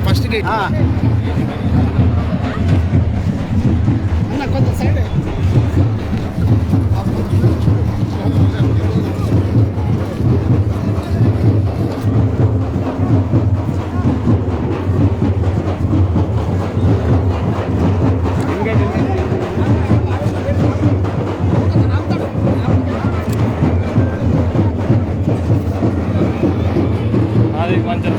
First gate కొంత side అది కొంచెం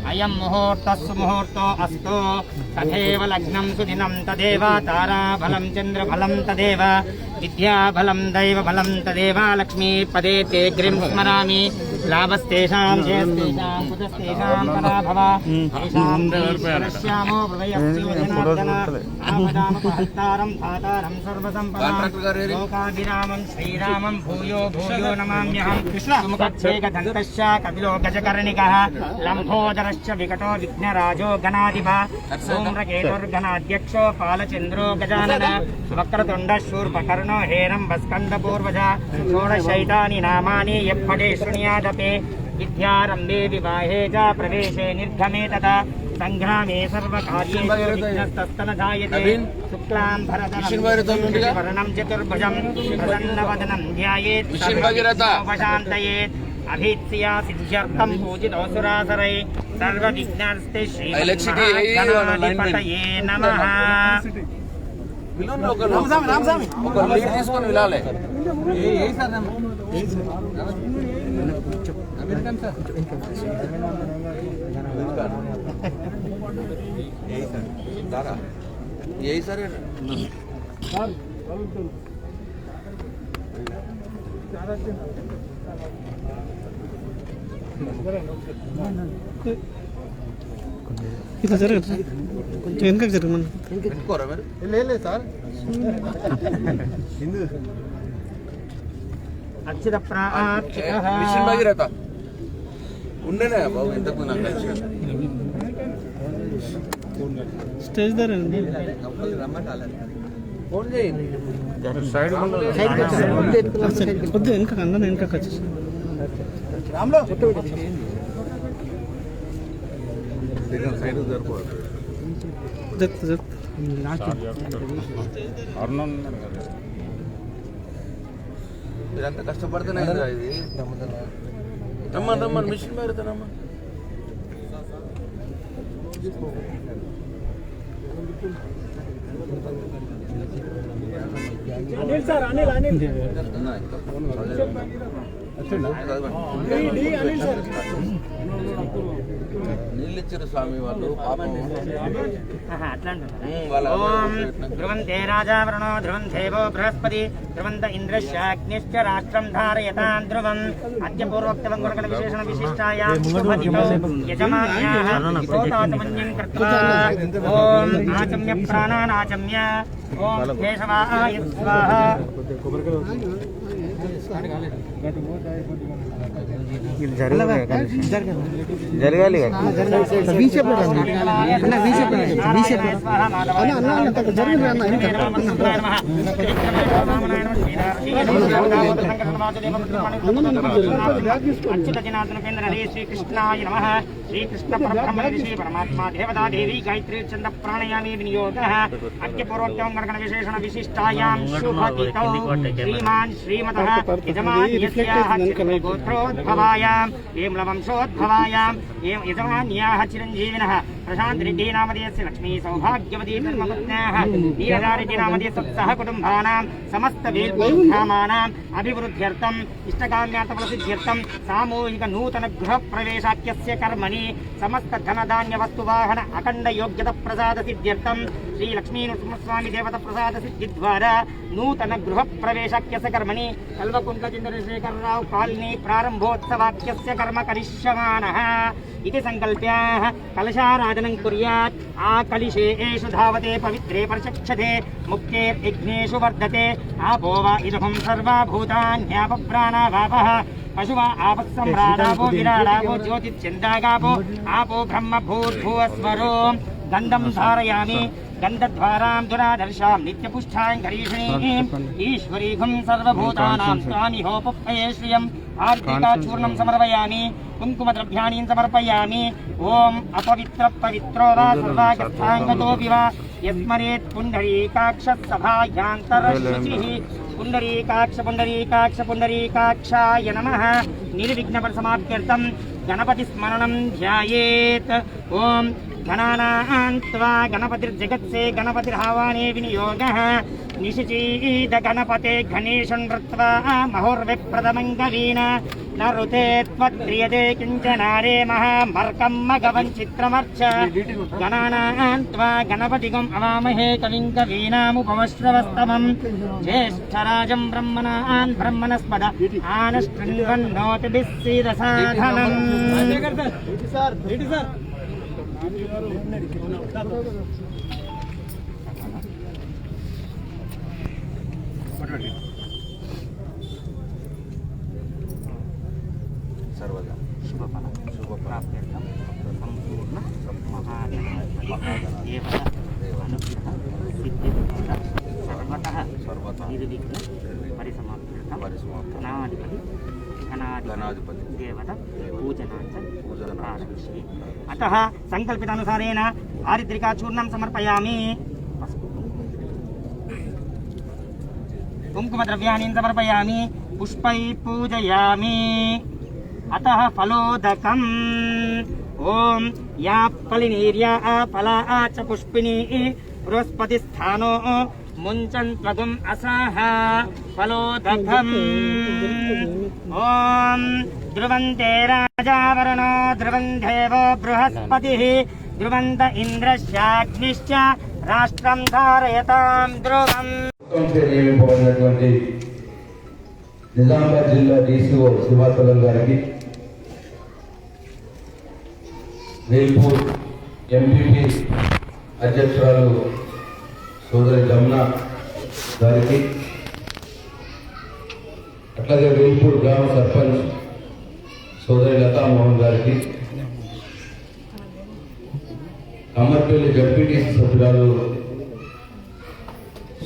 अयं मुहूर्तस्सु मुहूर्तो अस्तु तथैव लग्नं सुदिनं तदेव ताराफलं चन्द्रफलं तदेव विद्याफलं दैवफलं तदेव लक्ष्मीपदे ते गिरिं स्मरामि लाभस्तेषां जयस्तेषां कुतस्तेषां पराभव तेषां श्यामो हृदयस्य जनार्दन आपदामपहर्तारं धातारं सर्वसम्पदां लोकाभिरामं श्रीरामं भूयो भूयो नमाम्यहं सुमुखच्छेकदन्तश्च कपिलो गजकर्णिकः लम्भोदरश्च विकटो विघ्नराजो गणाधिपः धूम्रकेतुर्गणाध्यक्षो पालचन्द्रो गजानन वक्रतुण्डः शूर्पकर्णो हेरम्बस्कन्दपूर्वजा षोडशैतानि नामानि यप्पठे शृणुयादपि विद्यारम्भे विवाहे च प्रवेशे निर्गमे तथा संग्रामे सर्वकार्येषु विघ्नस्तस्तन जायते शुक्लां भरतरं वर्णं चतुर्भुजं प्रसन्नवदनं ध्यायेत् सर्वविघ्नोपशान्तयेत् अभीत्या सिद्ध्यर्थं पूजितोऽसुरासुरै सर्वविघ्नास्ते श्रीमहागणाधिपतये नमः। यही सर इधर जरूर इनका जरूर मन ले ले सर अक्षित प्राप्तिः मिशन बागी रहता उन्ने ना बाबू इंतक ना स्टेज दर साइड వద్దు వెనక అన్న వెనక వచ్చేసి రామ్లో సైడ్ సరిపోదు జరుపు జరుపు మీరంతా కష్టపడుతూనే ఇది రమ్మని రమ్మని మిషన్ పెడతానమ్మా अनिल सर अनिल अनिल నీళ్ళు ఇచ్చారు స్వామి వాళ్ళు పాపం ओम ध्रुवन्ते राजा वरुणो ध्रुवन्तेवो बृहस्पति ध्रुवन्त इन्द्रश्चाग्निश्च राष्ट्रं धारयतां ध्रुवम् अद्य पूर्वोक्तवं गुणगण विशेषण विशिष्टायां शुभदितो यजमान्याः सोतात्मन्यं कृत्वा ओम आचम्य प्राणान् आचम्य ओम केशवाय स्वाहा జరగాలి श्रीकृष्णाय नमः श्रीकृष्ण परब्रह्म ऋषि परमात्मा देवता देवी गायत्री छंद प्राणायामे विनियोगः अद्य पूर्वोक्तं गणगण विशेषण विशिष्टायां शुभदितो श्रीमान् श्रीमतः यजमान्यस्याः गोत्रोद्भवायां हेमलवंशोद्भवायां यजमान्याः चिरञ्जीविनः प्रशांत रेड्डी नामधेयस्य लक्ष्मी सौभाग्यवती धर्मपत्न्याः नीरजारेड्डी नामधेयस्य सह कुटुम्बानां समस्त वेल्पुरुषामानाम् अभिवृद्ध्यर्थम् इष्टकाम्यार्थफलसिद्ध्यर्थं सामूहिक नूतन गृहप्रवेशाख्यस्य कर्मणि समस्त धनधान्य वस्तुवाहन अखंड योग्यता प्रसाद सिद्ध्यर्थं श्री लक्ष्मी नृसिंहस्वामी देवता प्रसाद सिद्धिद्वारा नूतन गृहप्रवेशाख्यस्य कर्मणि कल्वकुंड चंद्रशेखरराव कॉलनी प्रारंभोत्सवाख्यस्य कर्म करिष्यमाणः इति संकल्प्य कलशाराधनं कुर्यात् आकलिशे एषु धावते पवित्रे परिचक्षते मुक्ते यज्ञेषु वर्धते आपो वा इदहं सर्वा भूतान्यापप्राणावापः पशुवा आपस्सम्राडापो विराडापो ज्योतिश्चन्द्रागापो आपो ब्रह्म भूर्भुवस्वरो गन्धं धारयामि गन्धद्वारां दुरादर्शां नित्यपुष्टां गरीषणीं ईश्वरीघं सर्वभूतानां स्वामिहोपये श्रियम् आर्तिकाचूर्णं समर्पयामि कुङ्कुमद्रव्याणि समर्पयामि ओम अपवित्र पवित्रो वा सर्वागस्थाङ्गतोऽपि वा यस्मरेत् पुण्डरीकाक्षसभायान्तरशुचिः पुण्डरीकाक्षाय नमः। निर्विघ्नपरिसमाप्त्यर्थं गणपतिस्मरणं ध्यायेत्। ओम गणानां त्वा गणपतिर्जगत्से गणपतिर्हावाने विनियोगः। निशिचीद गणपते गणेशं वृत्वा महोर्विप्रदमङ्गवीन न ऋते त्वद्रियते किञ्चनारे महामर्कं मघवन् चित्रमर्च। गणानां त्वा गणपतिगम् अवामहे कविं कवीनामुपमश्रवस्तमं। ज्येष्ठराजं ब्रह्मणां ब्रह्मणस्पद आनशृण्वन्नोतिभिः सीदसाधनम्। सर्वदा शुभफल शुभप्राप्त्यर्थं संपूर्ण महादेव अनुग्रह सिद्धिर्भवतः सर्वतः निर्विघ्न परिसमाप्त्यर्थं गणाधिपति देवता पूजनाञ्च प्रारक्ष्ये। अतः संकल्पितानुसारेण आरिद्रिकाचूर्णं समर्पयामि। कुङ्कुमद्रव्याणि समर्पयामि। पुष्पैः पूजयामि। अतः फलोदकम्। ओम या फलिनीर्या फला च पुष्पिनी बृहस्पतिस्थानो मुञ्चन् त्वगुम् असाः फलोदकम्। ओम ध्रुवन्ते राजावरणो ध्रुवन् देवो बृहस्पतिः ध्रुवन्त इन्द्रश्चाग्निश्च राष्ट्रं धारयतां ध्रुवम्। నిజామాబాద్ జిల్లా డీసీఓ శ్రీవాత్సలం గారికి, వేల్పూర్ ఎంపీపీ అధ్యక్షురాలు సోదరి జమున గారికి, అట్లాగే వేల్పూర్ గ్రామ సర్పంచ్ సోదరి లతామోహన్ గారికి, అమర్పల్లి జడ్పీటీసీ సభ్యురాలు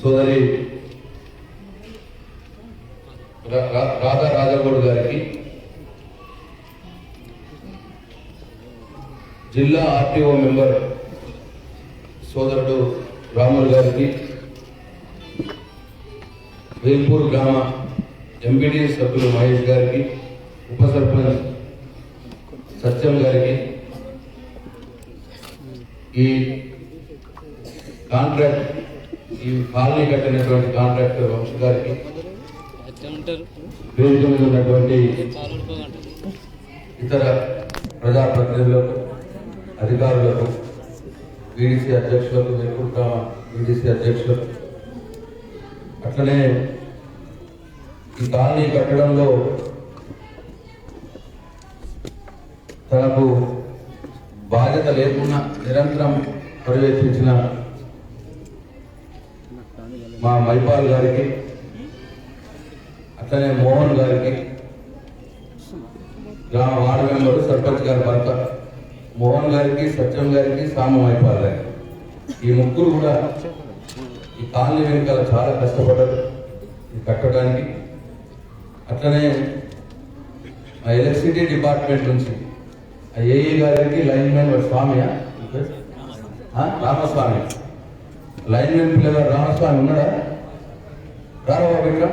సోదరి రాధా రాజగౌడ్ గారికి, జిల్లా ఆర్టీఓ మెంబర్ సోదరుడు రాములు గారికి, వేల్పూర్ గ్రామ ఎంపీడీ సభ్యులు మహేష్ గారికి, ఉప సర్పంచ్ సత్యం గారికి, ఈ కాంట్రాక్ట్ ఈ కాలనీ కట్టినటువంటి కాంట్రాక్టర్ వంశీ గారికి, వేదిక మీద ఉన్నటువంటి ఇతర ప్రజాప్రతినిధులకు, అధికారులకు, వీడీసీ అధ్యక్షులకు, వేల్పూర్ గ్రామ వీడీసీ అధ్యక్షులకు, అట్లనే ఈ కాలనీ కట్టడంలో తనకు బాధ్యత లేకుండా నిరంతరం పర్యవేక్షించిన మా మైపాల్ గారికి, అట్లనే మోహన్ గారికి, గ్రామ వార్డు మెంబరు సర్పంచ్ గారి భర్త మోహన్ గారికి, సత్యం గారికి, సామ మైపాల్ గారికి, ఈ ముగ్గురు కూడా ఈ కాలనీ వెనుకాల చాలా కష్టపడ్డారు ఇది కట్టడానికి. అట్లనే ఆ ఎలక్ట్రిసిటీ డిపార్ట్మెంట్ నుంచి ఆ ఏఈ గారికి లైన్మెన్ స్వామియా రామస్వామి, లైన్మెన్ పిల్లగారు రామస్వామి ఉన్నాడా? రారా బాబు ఇక్కడ.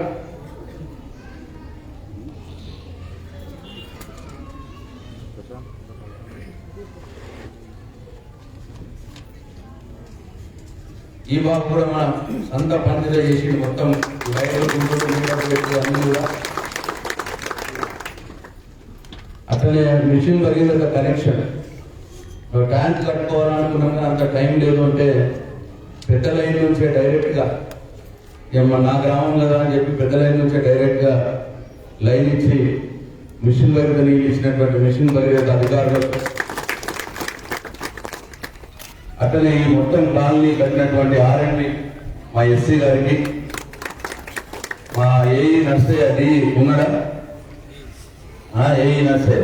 ఈ బాబు కూడా మన సొంత పండుగ చేసి మొత్తం లైట్లు పెట్టి అన్ని కూడా. అట్లనే మిషన్ పరిగిన కనెక్షన్ ట్యాంక్ కట్టుకోవాలనుకున్నాం కానీ అంత టైం లేదు అంటే పెద్ద లైన్ నుంచే డైరెక్ట్గా నా గ్రామం కదా అని చెప్పి పెద్ద లైన్ నుంచే డైరెక్ట్గా లైన్ ఇచ్చి మిషన్ పరిగణ నీళ్ళు ఇచ్చినటువంటి మిషన్ పరిగణ అధికారులకు, అట్లనే ఈ మొత్తం కాలనీ కట్టినటువంటి ఆర్ఎండ్బి మా ఎస్సీ గారికి, మా ఏఈ నర్సయ్య డి ఉన్నాడా? ఏఈ నర్సయ్య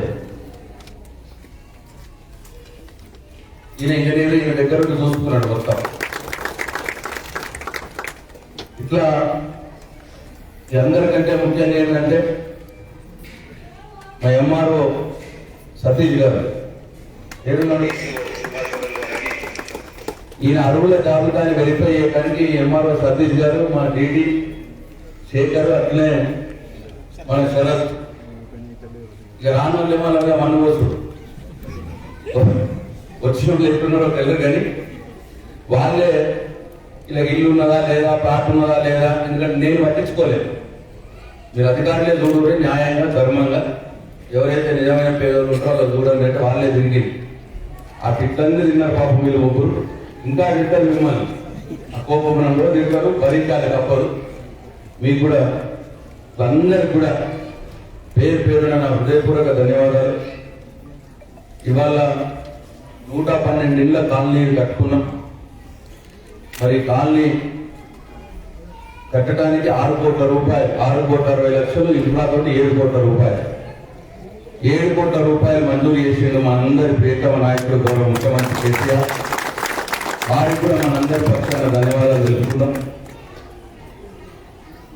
ఈయన ఇంజనీర్, ఈయన దగ్గర చూసుకున్నాడు మొత్తం. ఇట్లా అందరికంటే ముఖ్యంగా ఏంటంటే మా ఎంఆర్ఓ సతీష్ గారు ఏడున్నాడు. ఈయన అరువుల జాబితాని వెరిఫై చేయడానికి ఎంఆర్ఓ సతీష్ గారు, మా డిడి శేఖర్, అట్లనే మన శరత్, ఇక రాను వాళ్ళు ఏమన్నా మనవోసుడు వచ్చిన వాళ్ళు ఎట్లున్నారో తెలియదు, కానీ వాళ్ళే ఇలా ఇల్లు ఉన్నదా లేదా, ప్లాట్ ఉన్నదా లేదా, ఎందుకంటే నేను పట్టించుకోలేదు. మీరు అధికారులే చూడండి, న్యాయంగా ధర్మంగా ఎవరైతే నిజమైన పేదలు ఉంటారో వాళ్ళు చూడండి అంటే వాళ్ళే తిరిగి ఆ తిట్లన్నీ తిన్నారు పాపం మీరు ముగ్గురు. ఇంకా తింటారు మిమ్మల్ని, ఆ కోపంలో తింటారు, భరించాలి తప్పదు. మీకు కూడా అందరికి కూడా పేరు పేరున నా హృదయపూర్వక ధన్యవాదాలు. ఇవాళ 112 ఇళ్ళ కాలనీ కట్టుకున్నాం. మరి కాలనీ కట్టడానికి 6 కోట్ల రూపాయలు, 6,60,00,000 ఇంట్లో 7 కోట్ల రూపాయలు, 7 కోట్ల రూపాయలు మంజూరు చేసిండు మా అందరి ప్రియతమ నాయకుడు గౌరవ ముఖ్యమంత్రి కేసీఆర్. వారికి కూడా మనందరి పక్షాన ధన్యవాదాలు తెలుపుకుందాం.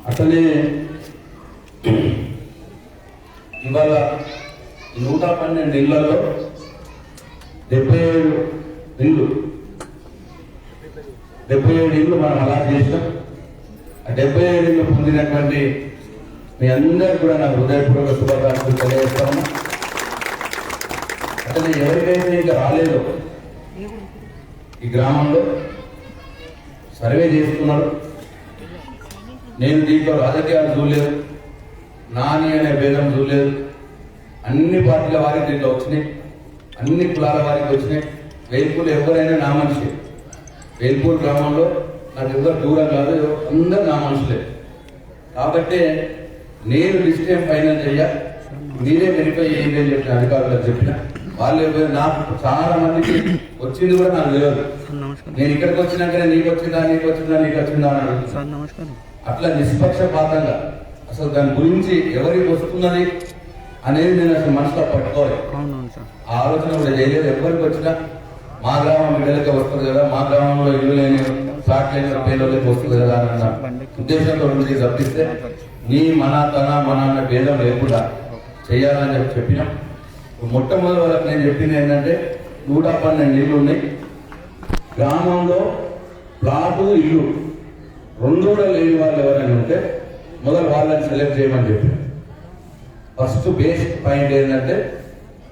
అట్లనే ఇవాళ 112 ఇళ్లలో 77 ఇళ్ళు మనం అలా చేసినాం. ఆ 77 ఇళ్ళు పొందినటువంటి మీ అందరికీ కూడా నా హృదయపూర్వక శుభాకాంక్షలు తెలియజేస్తాను. అట్లనే ఎవరికైతే ఇంకా రాలేదో ఈ గ్రామంలో సర్వే చేస్తున్నారు. నేను దీంట్లో రాజకీయాలు చూడలేదు, నాని అనే భేదం చూడలేదు. అన్ని పార్టీల వారికి దీంట్లో వచ్చినాయి, అన్ని కులాల వారికి వచ్చినాయి. వేల్పూర్ ఎవరైనా నా మనిషి, వేల్పూర్ గ్రామంలో నాకు ఎవరు దూరం కాదు, అందరు నా మనుషులే. కాబట్టి నేను లిస్ట్ ఏం ఫైనల్ చెయ్య, మీరే వెరిఫై చేయండి అని చెప్పిన అధికారులకు చెప్పిన. వాళ్ళు నాకు చాలా మందికి వచ్చింది కూడా నాకు తెలియదు. నేను ఇక్కడికి వచ్చినాకనే నీకు వచ్చిందా నీకు వచ్చిందా నీకు వచ్చిందా అని అడుగుతున్నాను. అట్లా నిష్పక్షపాతంగా అసలు దాని గురించి ఎవరికి వస్తున్నది అనేది నేను అసలు మనసులో పట్టుకోవాలి. ఆ ఆలోచన కూడా చేయలేదు. ఎవరికి వచ్చినా మా గ్రామం బిడ్డలకే వస్తుంది కదా, మా గ్రామంలో ఇల్లు లేని ఫ్లాట్ లేని పేదలకి వస్తుంది కదా అన్న ఉద్దేశంతో నుంచి తప్పిస్తే నీ మన అన్న భేదం లేకుండా చేయాలని చెప్పినాం. మొట్టమొదటి వరకు నేను చెప్పింది ఏంటంటే 112 ఇళ్ళు ఉన్నాయి. గ్రామంలో ప్లాటు ఇల్లు 2 కూడా లేని వాళ్ళు ఎవరైనా ఉంటే మొదలు వాళ్ళని సెలెక్ట్ చేయమని చెప్పి ఫస్ట్ బేసిక్ పాయింట్ ఏంటంటే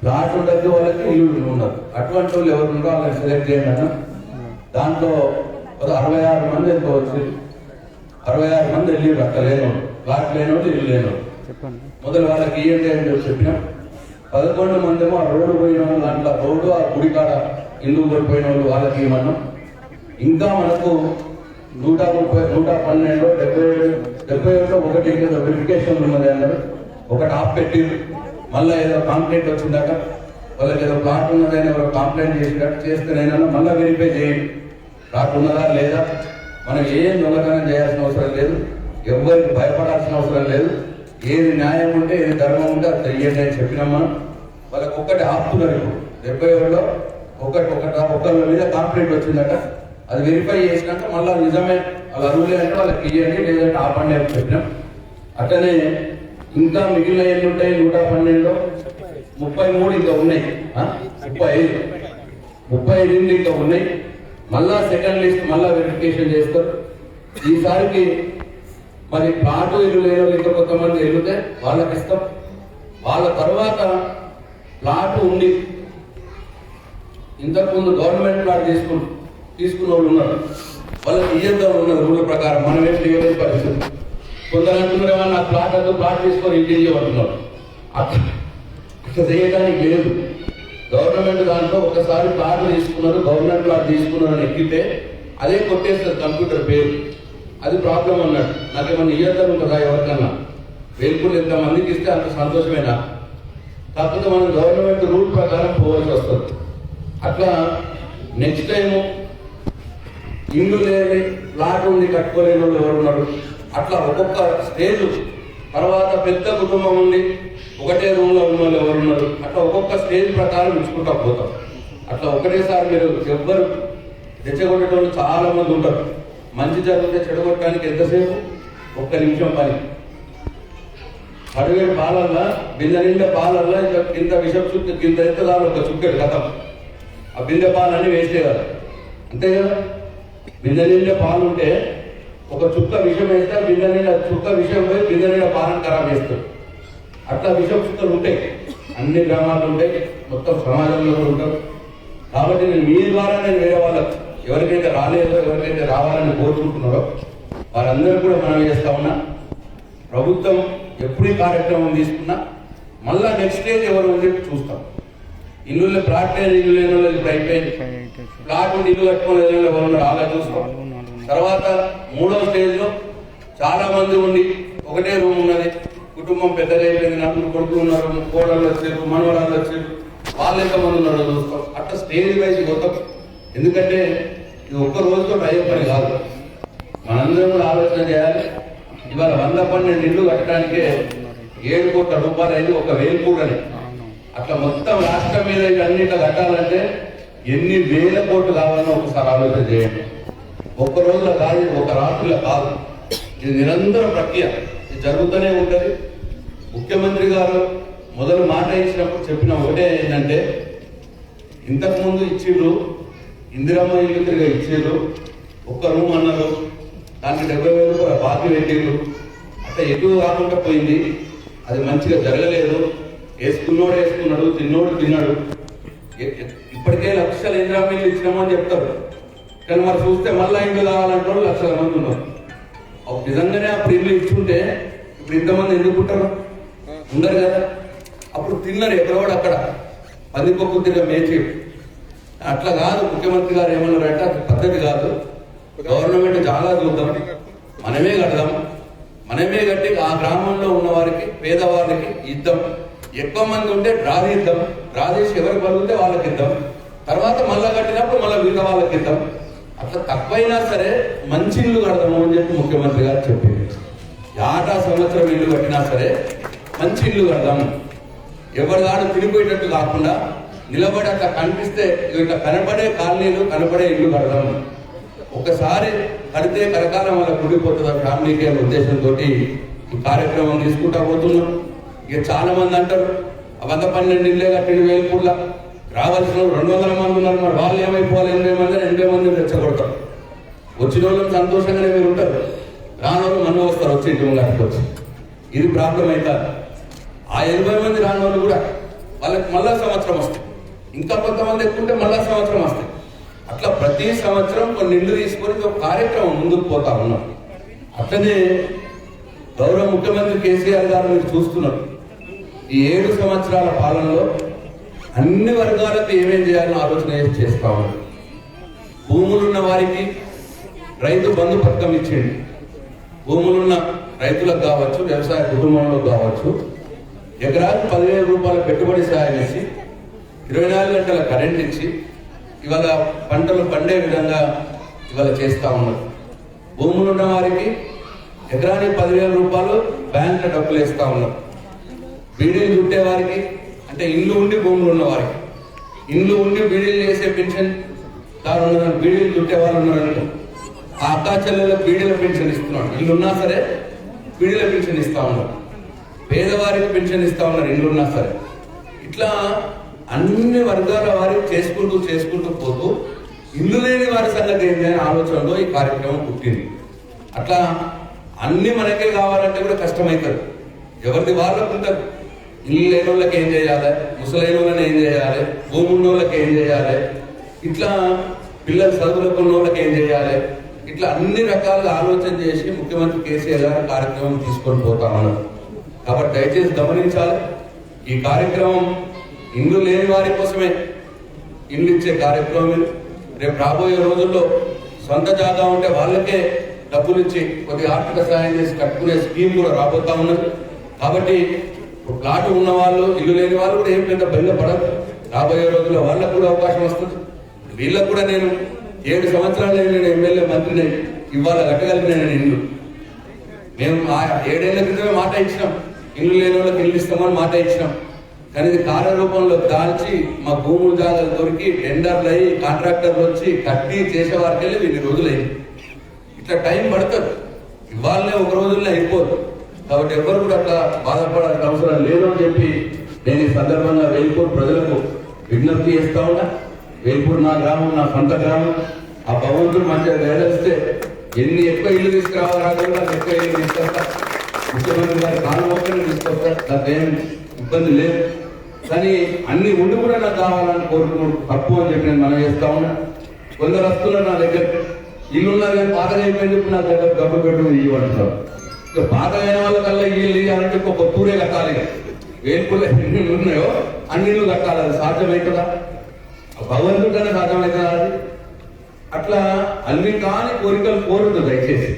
ప్లాట్ ఉండదు, వాళ్ళకి ఇల్లు ఉండదు. అటువంటి వాళ్ళు ఎవరు ఉండో వాళ్ళని సెలెక్ట్ చేయండి అన్న. దాంట్లో 66 మంది ఎంతో వచ్చింది. 66 మంది వెళ్ళి అక్కడ లేనోడు, ప్లాట్ లేనోడు, ఇల్లు లేనోడు. మొదలు వాళ్ళకి ఇవ్వండి అని చెప్పినాం. 11 మంది ఏమో ఆ రోడ్డు పోయిన వాళ్ళు, దాంట్లో రోడ్డు ఆ గుడికాడ ఇల్లు కోల్పోయిన వాళ్ళు వాళ్ళకి ఇవ్వమన్నాం. ఇంకా మనకు 112, 77 ఒకటి ఏదో వెరిఫికేషన్ ఉన్నది అన్నారు. ఒకటి ఆఫ్ పెట్టి మళ్ళీ ఏదో కంప్లైంట్ వచ్చిందాక వాళ్ళకి ఏదో ప్లాట్ ఉన్నదని ఎవరు కంప్లైంట్ చేసినట్టు చేస్తేనైనా మళ్ళీ వెరిఫై చేయండి, ప్లాట్ ఉన్నదా లేదా. మనం ఏం దొంగతనం చేయాల్సిన అవసరం లేదు, ఎవరికి భయపడాల్సిన అవసరం లేదు. ఏది న్యాయం ఉంటే ఏది ధర్మం ఉంటే అది చెయ్యండి అని చెప్పినాం మనం. వాళ్ళకి ఒక్కటి ఆపుతున్నారు. ఇప్పుడు 77లో ఒకళ్ళ మీద కంప్లైంట్ వచ్చిందట, అది వెరిఫై చేసినాక మళ్ళీ నిజమే వాళ్ళ అరువులే అంటే వాళ్ళకి ఇవ్వండి, లేదంటే ఆపండి అని చెప్పినాం. అట్లనే ఇంకా మిగిలిన ఎన్ని ఉంటాయి 112లో 33 ఇంకా ఉన్నాయి, 35 ఇళ్ళు ఇంకా ఉన్నాయి. మళ్ళా సెకండ్ లిస్ట్ మళ్ళా వెరిఫికేషన్ చేస్తారు. ఈసారికి మరి ప్లాటు ఇల్లు లేని వాళ్ళు ఇంకా కొంతమంది వెళ్తే వాళ్ళకి ఇస్తాం. వాళ్ళ తర్వాత ప్లాటు ఉండి ఇంతకుముందు గవర్నమెంట్ ప్లాట్ తీసుకున్న వాళ్ళు ఉన్నారు, వాళ్ళకి ఇయ్యద్దాం ఉన్నారు. రూల్ ప్రకారం మనం ఏం చేయలేదు పరిస్థితి. కొందరు అంటున్నారు ఏమన్నా నాకు ప్లాట్ వద్దు, ప్లాట్ తీసుకొని ఇంటి చేయమంటున్నారు. అట్లా చేయడానికి లేదు. గవర్నమెంట్ దాంట్లో ఒకసారి ప్లాట్ తీసుకున్నారు, గవర్నమెంట్ ప్లాట్ తీసుకున్నారు అని ఎక్కితే అదే కొట్టేస్తారు కంప్యూటర్ పేరు. అది ప్రాబ్లం అన్నాడు. నాకేమన్నా ఇయ్యద్దాం ఉంటుందా ఎవరికన్నా? వేల్పూర్ ఎంతమందికి ఇస్తే అంత సంతోషమేనా? కాకపోతే మనం గవర్నమెంట్ రూల్ ప్రకారం పోవాల్సి వస్తుంది. అట్లా నెక్స్ట్ టైము ఇల్లు లేని ప్లాట్ ఉంది కట్టుకోలేని వాళ్ళు ఎవరు ఉన్నారు, అట్లా ఒక్కొక్క స్టేజ్ తర్వాత పెద్ద కుటుంబం ఉంది ఒకటే రూమ్ లో ఉన్న వాళ్ళు ఎవరు ఉన్నారు, అట్లా ఒక్కొక్క స్టేజ్ ప్రకారం ఇచ్చుకుంటా పోతాం. అట్లా ఒకటేసారి మీరు ఎవ్వరు తెచ్చగొట్టేటోళ్ళు చాలా మంది ఉంటారు. మంచి జరిగితే చెడగొట్టడానికి ఎంతసేపు? 1 నిమిషం పని. అడుగేడు పాలల్లా బిందె నిండా పాలల్లా ఇంకా కింద విషం చుట్టూ కింద ఎత్తదాలు ఒక చుక్కడు కథం. ఆ బిందె పాలన్నీ వేస్తే కదా. అంతే కదా. బిందె నిండా పాలు ఉంటే ఒక చుక్క విషం వేస్తే బిందె నిండా చుక్క విషం పోయి బిందె నిండా పాలను ఖరాబ్ చేస్తారు. అట్లా విషం చుక్కలు ఉంటాయి, అన్ని గ్రామాలు ఉంటాయి, మొత్తం సమాజంలో కూడా ఉంటారు. కాబట్టి మీ ద్వారా నేను వేరే వాళ్ళకు ఎవరికైతే రాలేదో, ఎవరికైతే రావాలని కోరుకుంటున్నారో వారందరూ కూడా మనం చేస్తా ఉన్నా. ప్రభుత్వం ఎప్పుడు ఈ కార్యక్రమం తీసుకున్నా మళ్ళా నెక్స్ట్ స్టేజ్ ఎవరు ఉంది చూస్తాం. ఇల్లు ప్లాట్ లేదు, ఇల్లు లేని వాళ్ళు ఇప్పుడు అయిపోయింది. ప్లాట్ ఉండి ఇల్లు కట్టుకోలేదు ఎవరు అలా చూస్తాం. తర్వాత 3వ స్టేజ్లో చాలా మంది ఉండి ఒకటే రూమ్ ఉన్నది, కుటుంబం పెద్దగా అయిపోయింది, 4 కొడుకులు ఉన్నారు, కోడళ్ళు వచ్చారు, మనవరాళ్ళు వచ్చారు, వాళ్ళు ఎంతమంది ఉన్నారో చూస్తాం. అట్లా స్టేజ్ వైజ్ పోతాం. ఎందుకంటే ఇది ఒక్క రోజుతో అయ్యే పని కాదు, మనందరం కూడా ఆలోచన చేయాలి. ఇవాళ 112 ఇళ్ళు కట్టడానికే 7 కోట్ల రూపాయలు అయింది, ఒక వేల్పూడని. అట్లా మొత్తం రాష్ట్రం మీద ఇవన్నిట్లో కట్టాలంటే ఎన్ని వేల కోట్లు కావాలో ఒకసారి ఆలోచన చేయండి. ఒక్క రోజులో కాదు, ఒక రాత్రిలో కాదు, ఇది నిరంతర ప్రక్రియ, ఇది జరుగుతూనే ఉంటుంది. ముఖ్యమంత్రి గారు మొదలు మాట ఇచ్చినప్పుడు చెప్పిన ఒకటే ఏంటంటే, ఇంతకుముందు ఇచ్చిర్రు ఇందిరమ్మ ఇల్లు తిరిగి ఇచ్చిర్రు, ఒక్క రూమ్ అన్నారు, దానికి 70,000 రూపాయలు బాకీ పెట్టిర్రు, అట్లా ఎటు కాకుండా పోయింది, అది మంచిగా జరగలేదు. వేసుకున్నోడు వేసుకున్నాడు, తిన్నోడు తిన్నాడు. ఇప్పటికే లక్షల ఇందిరమ్మ ఇల్లు ఇచ్చినామని చెప్తారు, కానీ మరి చూస్తే మళ్ళా ఇల్లు కావాలంటే లక్షల మంది ఉన్నారు. నిజంగానే అప్పుడు ఇల్లు ఇచ్చుంటే ఇప్పుడు ఇంతమంది ఎందుకుంటారు? ఉండరు కదా. అప్పుడు తిన్నారు ఎక్కడోడు అక్కడ, పందికొక్కు తిరిగి మేచి. అట్లా కాదు, ముఖ్యమంత్రి గారు ఏమన్నారంటే అది పద్ధతి కాదు, గవర్నమెంట్ చాలా చూద్దాం, మనమే కడదాం, మనమే కట్టి ఆ గ్రామంలో ఉన్న వారికి పేదవారికి ఇద్దాం, ఎక్కువ మంది ఉంటే డ్రా తీద్దాం, డ్రా చేసి ఎవరికి పలిగితే వాళ్ళకి ఇద్దాం, తర్వాత మళ్ళా కట్టినప్పుడు మళ్ళీ మిగతా వాళ్ళకి ఇద్దాం, అట్లా తక్కువైనా సరే మంచి ఇల్లు కడదాము అని చెప్పి ముఖ్యమంత్రి గారు చెప్పింది. ఏటా సంవత్సరం ఇల్లు కట్టినా సరే మంచి ఇల్లు కడదాం, ఎవరి దాడు తిరిగిపోయేటట్టు కాకుండా నిలబడి అట్లా కనిపిస్తే ఇట్లా కనపడే కాలనీలు, కనపడే ఇల్లు కడదాం. ఒకసారి కడితే కరకాలం వల్ల కుడిపోతుంది ఫ్యామిలీకి అనే ఉద్దేశంతో ఈ కార్యక్రమం తీసుకుంటా పోతున్నాం. ఇక చాలా మంది అంటారు 112 ఇళ్ళే కట్టిన వేల్పూర్ల రావాల్సిన 200 మంది ఉన్నారు, మరి వాళ్ళు ఏమైపోవాలి, 80 మంది 80 మందిని రెచ్చగొడతారు. వచ్చిన వాళ్ళని సంతోషంగానే మీరు ఉంటారు, రానోళ్ళు మనం వస్తారు వచ్చి ఇంటి ముంగటికి వచ్చి. ఇది ప్రాబ్లం అవుతుంది. ఆ 80 మంది రానోళ్ళు కూడా వాళ్ళకి మళ్ళా సంవత్సరం వస్తాయి, ఇంకా కొంతమంది ఎక్కుంటే మళ్ళా సంవత్సరం వస్తాయి. అట్లా ప్రతి సంవత్సరం కొన్ని ఇళ్ళు తీసుకొని ఒక కార్యక్రమం ముందుకు పోతా ఉన్నాం. అట్లనే గౌరవ ముఖ్యమంత్రి కేసీఆర్ గారు మీరు చూస్తున్నారు, ఈ 7 సంవత్సరాల పాలనలో అన్ని వర్గాలకు ఏమేం చేయాలని ఆలోచన చేస్తా ఉన్నారు. భూములున్న వారికి రైతు బంధు పథకం ఇచ్చింది, భూములున్న రైతులకు కావచ్చు, వ్యవసాయ కుటుంబంలో కావచ్చు, ఎకరాకు 10,000 రూపాయల పెట్టుబడి సాయం ఇచ్చి 24 గంటల కరెంట్ ఇచ్చి ఇవాళ పంటలు పండే విధంగా ఇవాళ చేస్తా ఉన్నారు. భూములు ఉన్న వారికి ఎకరానికి 10,000 రూపాయలు బ్యాంకులో డబ్బులు వేస్తా ఉన్నారు. బీడీలు చుట్టే వారికి, అంటే ఇండ్లు ఉండి భూములు ఉన్న వారికి, ఇండ్లు ఉండి బీడీలు చేసే పెన్షన్ దారు ఉన్నారు, బీడీలు చుట్టే వాళ్ళు ఉన్నారంటే ఆ అక్కా చెల్లెలకు బీడీల పెన్షన్ ఇస్తున్నాడు. ఇల్లు ఉన్నా సరే బీడీల పెన్షన్ ఇస్తా ఉన్నారు, పేదవారికి పెన్షన్ ఇస్తా ఉన్నారు ఇల్లు ఉన్నా సరే. ఇట్లా అన్ని వర్గాల వారికి చేసుకుంటూ పోతూ ఇల్లు లేని వారి సంగతి ఏంటి అనే ఆలోచనలో ఈ కార్యక్రమం పుట్టింది. అట్లా అన్ని మనకే కావాలంటే కూడా కష్టమవుతుంది, ఎవరిది వాళ్ళకు ఉంటుంది. ఇల్లు లేని వాళ్ళకి ఏం చేయాలి, ముసలైన వాళ్ళని ఏం చేయాలి, భూమి ఉన్న వాళ్ళకి ఏం చేయాలి, ఇట్లా పిల్లలు చదువుకున్న వాళ్ళకి ఏం చేయాలి, ఇట్లా అన్ని రకాలుగా ఆలోచన చేసి ముఖ్యమంత్రి కేసీఆర్ గారు కార్యక్రమం తీసుకొని పోతా ఉన్నారు. కాబట్టి దయచేసి గమనించాలి, ఈ కార్యక్రమం ఇల్లు లేని వారి కోసమే ఇల్లు ఇచ్చే కార్యక్రమం. రేపు రాబోయే రోజుల్లో సొంత జాగా ఉంటే వాళ్ళకే డబ్బులు ఇచ్చి కొద్దిగా ఆర్థిక సహాయం చేసి కట్టుకునే స్కీమ్ కూడా రాబోతా ఉన్నది. కాబట్టి ప్లాట్ ఉన్న వాళ్ళు, ఇల్లు లేని వాళ్ళు కూడా ఏం పెద్ద బెల్లపడదు. రాబోయే రోజుల్లో వాళ్ళకు కూడా అవకాశం వస్తుంది. వీళ్ళకు కూడా నేను 7 సంవత్సరాలు నేను ఎమ్మెల్యే మంత్రిని, ఇవాళ కట్టగలిగిన నేను ఇల్లు. మేము 7 ఏళ్ల క్రితమే మాట ఇచ్చినాం, ఇల్లు లేని వాళ్ళకి ఇల్లు ఇస్తామని మాట ఇచ్చినాం. కానీ ఇది కార్యరూపంలో దాల్చి మా భూములు జాగాలు దొరికి టెండర్లు అయ్యి కాంట్రాక్టర్లు వచ్చి కట్టి చేసేవారికి వెళ్ళి 2 రోజులైంది. ఇట్లా టైం పడుతుంది, ఇవాళనే ఒక రోజుల్లో అయిపోదు. కాబట్టి ఎవరు కూడా అట్లా బాధపడాల్సిన అవసరం లేదు అని చెప్పి నేను ఈ సందర్భంగా వేల్పూర్ ప్రజలకు విజ్ఞప్తి చేస్తా ఉన్నా. వేల్పూర్ నా గ్రామం, నా సొంత గ్రామం. ఆ భగవంతుడు మంచిగా దయచేస్తే ఎన్ని ఎక్కువ ఇల్లు తీసుకురావాలి ఎక్కువ ఇల్లు తీసుకొస్తా, ముఖ్యమంత్రి గారి కాలు మొక్కలు తీసుకొస్తా, నాకేం ఇబ్బంది లేదు. కానీ అన్ని ఉండి కూడా నాకు కావాలని కోరుకున్నాడు తప్పు అని చెప్పి నేను మనం చేస్తా ఉన్నా. కొందరు వస్తున్నారు నా దగ్గర, ఇల్లున్నారు కానీ పాతగా అయిపోయింది చెప్పి నా దగ్గర గబ్బు పెట్టు ఇవ్వంటారు. ఇక పాత అయిన వాళ్ళకల్లా ఇల్లు ఇవ్వాలంటే ఒక కొత్తూరే కట్టాలి. వేలుపులు ఎన్ని ఉన్నాయో అన్ని ఇల్లు కట్టాలి. అది సాధ్యమవుతుందా? భగవంతుడికన్నా సాధ్యమవుతుందా? అది అట్లా అన్ని కాని కోరికలు కోరదు దయచేసి.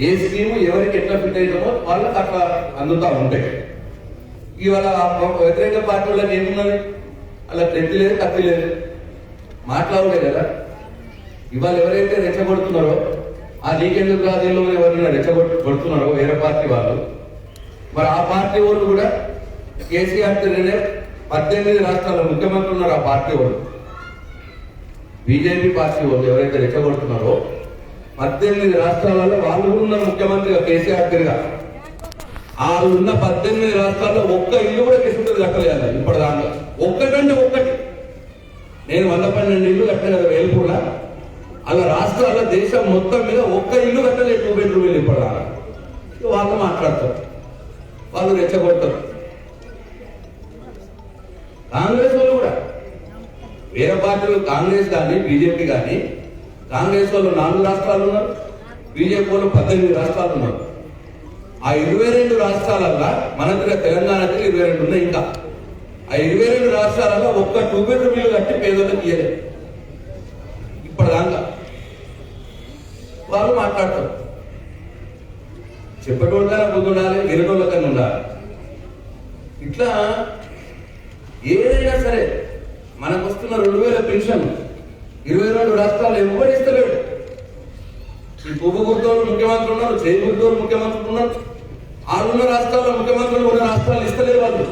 ఏ స్కీము ఎవరికి ఎట్లా ఫిట్ అవుతుందో వాళ్ళకి అట్లా అందుతా ఉంటాయి. ఇవాళ వ్యతిరేక పార్టీ వాళ్ళకి ఏమున్నది? అలా తెత్తి లేదు, కత్తి లేదు, మాట్లాడలే కదా. ఇవాళ ఎవరైతే రెచ్చగొడుతున్నారో ఆ నీకెందుకు రాజీలో ఎవరైనా రెచ్చగొడుతున్నారో వేరే పార్టీ వాళ్ళు, మరి ఆ పార్టీ వాళ్ళు కూడా కేసీఆర్ తిరిగినే 18 రాష్ట్రాల ముఖ్యమంత్రి ఉన్నారు. ఆ పార్టీ వాళ్ళు బీజేపీ పార్టీ వాళ్ళు ఎవరైతే రెచ్చగొడుతున్నారో 18 రాష్ట్రాలలో వాళ్ళు కూడా ఉన్నారు ముఖ్యమంత్రిగా కేసీఆర్ తిరిగా. ఆ ఉన్న 18 రాష్ట్రాల్లో ఒక్క ఇల్లు కూడా కిసుకుంటుంది కట్టలేదు ఇప్పటిదాకా. ఒక్కటంటే ఒక్కటి. నేను 112 ఇల్లు కట్టాను కదా వేల్పూర్లా. అలా రాష్ట్రాల దేశం మొత్తం మీద ఒక్క ఇల్లు కట్టలేదు 2 బెడ్రూమ్ ఇల్లు ఇప్పటిదాకా. వాళ్ళు మాట్లాడతారు, వాళ్ళు రెచ్చగొడతారు. కాంగ్రెస్ వాళ్ళు కూడా వేరే పార్టీలు, కాంగ్రెస్ కానీ బీజేపీ కానీ, కాంగ్రెస్ వాళ్ళు 4 రాష్ట్రాలు ఉన్నారు, బీజేపీ వాళ్ళు 18 రాష్ట్రాలు ఉన్నారు. ఆ 22 రాష్ట్రాలల్లో మన దగ్గర తెలంగాణకి 22 ఉన్నాయి. ఇంకా ఆ 22 రాష్ట్రాలలో ఒక్క 2 బెడ్రూమ్ ఇల్లు కట్టి పేదలకు ఇయ్యలేదు ఇప్పటిదాకా. వాళ్ళు మాట్లాడతారు. చెప్పేటోళ్ళకైనా బుద్ధి ఉండాలి, వినటోళ్ళకైనా ఉండాలి. ఇట్లా ఏదైనా సరే మనకు వస్తున్న 2000 పెన్షన్ 22 రాష్ట్రాలు ఎవరు ఇస్తలేడు. ఈ పువ్వు గుర్తోళ్ళు ముఖ్యమంత్రి ఉన్నారు, చేయి గుర్తోళ్ళు ముఖ్యమంత్రులు ఉన్నారు. 6 రాష్ట్రాల్లో ముఖ్యమంత్రులు ఉన్న రాష్ట్రాలు ఇస్తలేరు వాళ్ళు.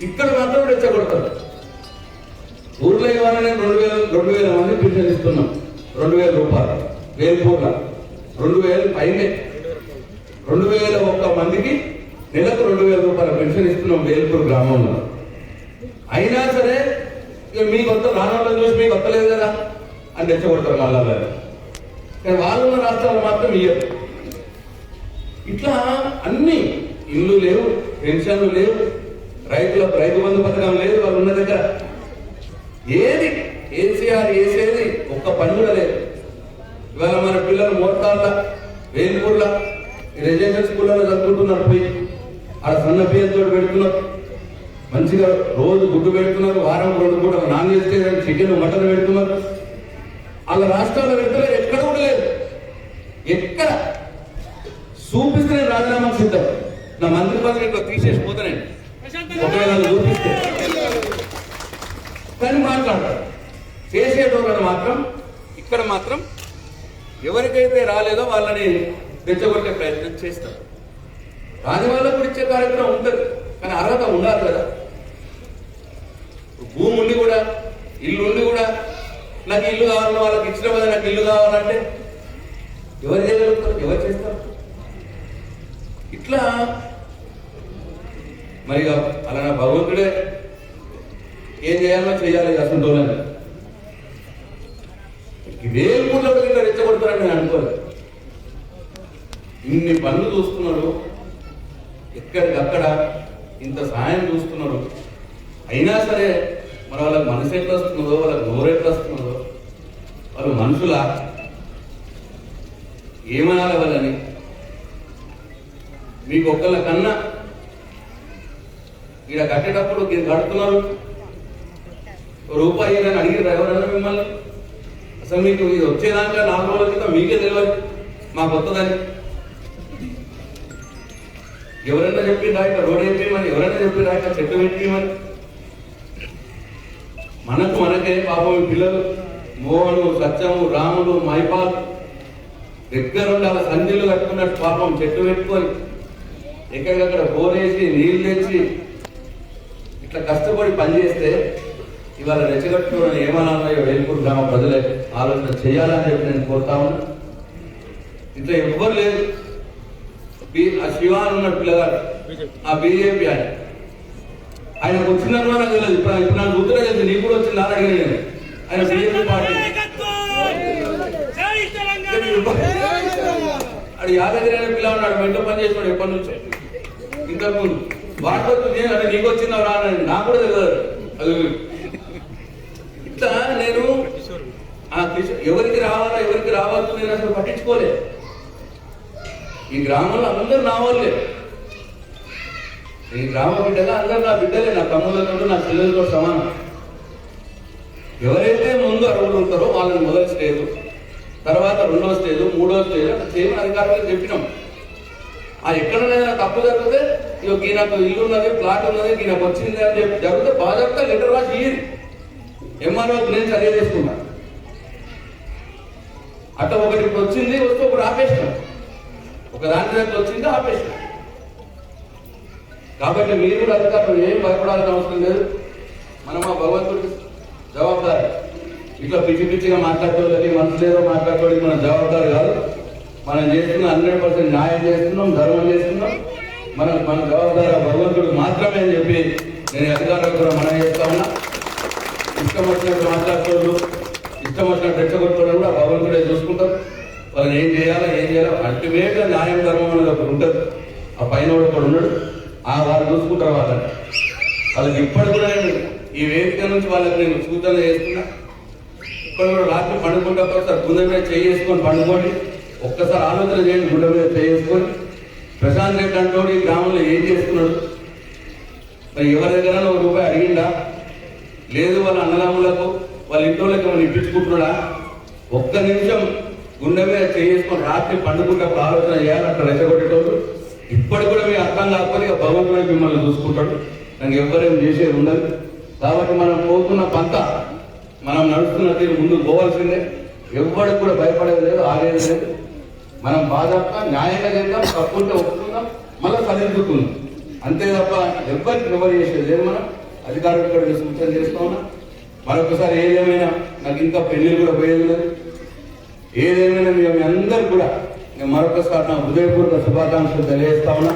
ఇక్కడ మాత్రం రెచ్చగొడతారు. ఊర్లో ఇవ్వాలి నేను 2000 మంది పెన్షన్ ఇస్తున్నాం. 2000 రూపాయలు వేల్పూర్ల 2000 పైనే 2001 మందికి నెలకు 2000 రూపాయల పెన్షన్ ఇస్తున్నాం వేల్పూర్ గ్రామంలో. అయినా సరే ఇక మీ కొత్త రాణాలను చూసి మీకు వస్తలేదు కదా అని రెచ్చగొడతారు మళ్ళా. కానీ వాళ్ళు ఉన్న రాష్ట్రాలు మాత్రం ఇయ్యరు. ఇట్లా అన్ని ఇల్లు లేవు, పెన్షన్లు లేవు, రైతు బంధు పథకం లేదు వాళ్ళు ఉన్న దగ్గర. ఏది కేసీఆర్ వేసేది ఒక్క పని కూడా లేదు. ఇవాళ మన పిల్లలు మోటార్ల వేల్పూర్ల రెసిడెన్షియల్ స్కూళ్ళలో చదువుకుంటున్నారు. పోయి ఆడ సన్న బియ్యంతో పెడుతున్నారు, మంచిగా రోజు గుడ్డు పెడుతున్నారు, వారం 2 పూట నాన్ వెజిటేరియన్ చికెన్ మటన్ పెడుతున్నారు. వాళ్ళ రాష్ట్రాల్లో పెడుతున్నారు. ఎక్కడ కూడా లేదు. ఎక్కడ చూపిస్తే నేను రాజీనామాకు సిద్ధం. నా మంత్రి పదవి తీసేసి పోతానండి ఒకవేళ చూపిస్తే. కానీ మాట్లాడతారు. చేసేటోళ్ళని మాత్రం ఇక్కడ మాత్రం ఎవరికైతే రాలేదో వాళ్ళని తెచ్చగొట్టే ప్రయత్నం చేస్తారు. రాని వాళ్ళకు కూడా ఇచ్చే కార్యక్రమం ఉంటుంది, కానీ అర్హత ఉండాలి కదా. భూమి ఉండి కూడా, ఇల్లు ఉండి కూడా నాకు ఇల్లు కావాలన్నా వాళ్ళకి ఇచ్చిన కదా నాకు ఇల్లు కావాలంటే ఎవరు చేయగలుగుతారు? ఎవరు చేస్తారు? ఇట్లా మరి అలా భగవంతుడే ఏం చేయాలో చేయాలి అసలు. వేలుపూర్ల కింద రెచ్చగొడతారని నేను అనుకోలేదు. ఇన్ని పనులు చూస్తున్నారు, ఎక్కడికక్కడ ఇంత సాయం చూస్తున్నారు. అయినా సరే మరి వాళ్ళకి మనసు ఎట్లా వస్తున్నదో, వాళ్ళకి నోరు ఎట్లా వస్తున్నదో, వాళ్ళు మనుషులా ఏమనాలి వాళ్ళని? మీకు ఒక్కళ్ళ కన్నా ఇక్కడ కట్టేటప్పుడు కడుతున్నారు రూపాయి అని అడిగిన ఎవరన్నా మిమ్మల్ని? అసలు మీకు ఇది వచ్చేదాకా 4 రోజుల క్రితం మీకే తెలియదు మాకు వస్తుందని. ఎవరైనా చెప్పిండ్రా ఇక్కడ రోడ్ వేయమని? ఎవరైనా చెప్పిండ్రా ఇక్కడ చెట్టు పెట్టిమని? మనకే పాపం ఈ పిల్లలు మోహను, సత్యము, రాముడు, మైపాల్ దగ్గరుండి అలా సంధిలు కట్టుకున్నట్టు పాపం చెట్టు పెట్టుకొని ఎక్కడికక్కడ బోరేసి నీళ్ళు తెచ్చి ఇట్లా కష్టపడి పనిచేస్తే ఇవాళ రెచ్చగట్టుకోవడం ఏమన్నాయో వేల్పూర్ గ్రామ ప్రజలే ఆలోచన చేయాలని చెప్పి నేను కోరుతా ఉన్నా. ఇట్లా ఎవ్వరు లేదు. ఆ శివాన్ ఉన్న పిల్లగాడు ఆ బీజేపీ ఆయనకు వచ్చిందని నాకు తెలియదు. ఇప్పుడు నాకు గుర్తుగా తెలిసి నీకు కూడా వచ్చిందా అని అడిగిన. ఆయన బీజేపీ పార్టీ అది యాదగిరి అనే పిల్ల ఉన్నాడు, మెంటో పని చేసినాడు ఎప్పటి నుంచో. ఇంతకుముందు వాటితో నేను అంటే నీకు వచ్చిందా రానని నాకు కూడా తెలియదు. అది ఇట్లా నేను ఎవరికి రావాలా ఎవరికి రావద్దు నేను అసలు పట్టించుకోలే. ఈ గ్రామంలో అందరూ నా వాళ్ళే, ఈ గ్రామ బిడ్డగా అందరూ నా బిడ్డలే, నా తమ్ముళ్ళతో నా చెల్లెలతో సమానం. ఎవరైతే ముందు అడుగులు ఉంటారో వాళ్ళని మొదటి స్టేజ్, తర్వాత రెండో స్టేజ్, మూడో స్టేజ్ అట్లా చేయమని అధికారులకు చెప్పినాం. ఆ ఎక్కడైనా తప్పు జరిగితే ఈయనకు ఇల్లు ఉన్నది, ప్లాట్ ఉన్నది, ఈయనకు వచ్చింది అని చెప్పి జరిగితే బాధ్యత లెటర్ రాసి ఇయ్యి, ఎంఆర్ఓకి నేను చర్య చేసుకున్నా. అట్లా ఒకటి వచ్చింది వస్తే ఒకటి ఆపేసినాం, ఒక దాని దగ్గర వచ్చింది ఆపేసినాం. కాబట్టి మీరు కూడా అధికారులు ఏం భయపడాల్సిన అవసరం లేదు. మనం ఆ భగవంతుడికి జవాబుదారి. ఇట్లా పిచ్చి పిచ్చిగా మాట్లాడుకోవాలి, మనసు లేదో మాట్లాడుకోవడానికి మన జవాబుదారి కాదు. మనం చేస్తున్న 100% న్యాయం చేస్తున్నాం, ధర్మం చేస్తున్నాం. మన జవాబుదారి భగవంతుడు మాత్రమే అని చెప్పి నేను అధికారులకు కూడా మనం చేస్తా ఉన్నా. ఇష్టం వచ్చినట్టు మాట్లాడుకోవద్దు, ఇష్టం వచ్చినట్టు రెచ్చగొట్టుకోవడం కూడా భగవంతుడే చూసుకుంటారు. వాళ్ళని ఏం చేయాలో అల్టిమేట్గా న్యాయం ధర్మం అనేది ఒకటి ఉంటుంది. ఆ పైన ఒకడు ఉన్నాడు, వాళ్ళు చూసుకుంటారు. వాళ్ళకి ఇప్పటి కూడా నేను ఈ వేదిక నుంచి వాళ్ళకి నేను సూచనలు చేస్తున్నా. ఇప్పుడు కూడా రాత్రి పండుకుంటే ఒకసారి గుండె మీద చేసుకొని పండుకోండి, ఒక్కసారి ఆలోచన చేయండి. గుండె మీద చేసుకొని ప్రశాంత్ రెడ్డి అంటోడు ఈ గ్రామంలో ఏం చేస్తున్నాడు, మరి ఎవరి దగ్గర ₹1 అడిగిండా, లేదు వాళ్ళ అన్నదమ్ములకు వాళ్ళ ఇంట్లోకి ఏమైనా ఇప్పించుకుంటున్నాడా? ఒక్క నిమిషం గుండె మీద చేసుకొని రాత్రి పండుకుంటే ఆలోచన చేయాలి. అక్కడ రెచ్చగొట్టేటోళ్ళు ఇప్పటి కూడా మీకు అర్థం కాకపోతే భగవంతుడే మిమ్మల్ని చూసుకుంటాడు. నాకు ఎవరేం చేసేది ఉండదు. కాబట్టి మనం పోతున్న పంత, మనం నడుస్తున్న తీరు ముందుకు పోవాల్సిందే. ఎవరికి కూడా భయపడేది లేదు, ఆగేది లేదు. మనం బాధగా న్యాయంగా చేద్దాం, తప్పుంటే ఒప్పుకుందాం, మళ్ళీ సరిదిద్దుకుందాం. అంతే తప్ప ఎవరు చేసేది లేదు. మనం అధికారులు కూడా సూచన చేస్తూ ఉన్నాం. మరొకసారి ఏదేమైనా నాకు ఇంకా పెళ్లిళ్ళు కూడా పోయేది లేదు. ఏదేమైనా మీ అందరూ కూడా నేను మరొకసారి నా హృదయపూర్వక శుభాకాంక్షలు తెలియజేస్తా ఉన్నా.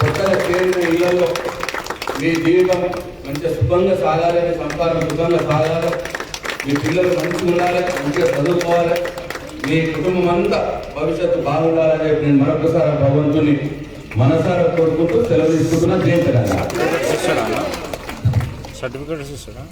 కొత్తగా చేరిన ఇళ్లలో మీ జీవితం మంచిగా సుఖంగా సాగాలి, మీ సంసారం సుఖంగా సాగాలి, మీ పిల్లలు మంచిగా ఉండాలి, మంచిగా చదువుకోవాలి, మీ కుటుంబం అంతా భవిష్యత్తు బాగుండాలని చెప్పి నేను మరొకసారి భగవంతుని మనసారా కోరుకుంటూ సెలవు తీసుకుంటున్నా. జయించడానికి సర్టిఫికేట్స్ ఇస్తారా?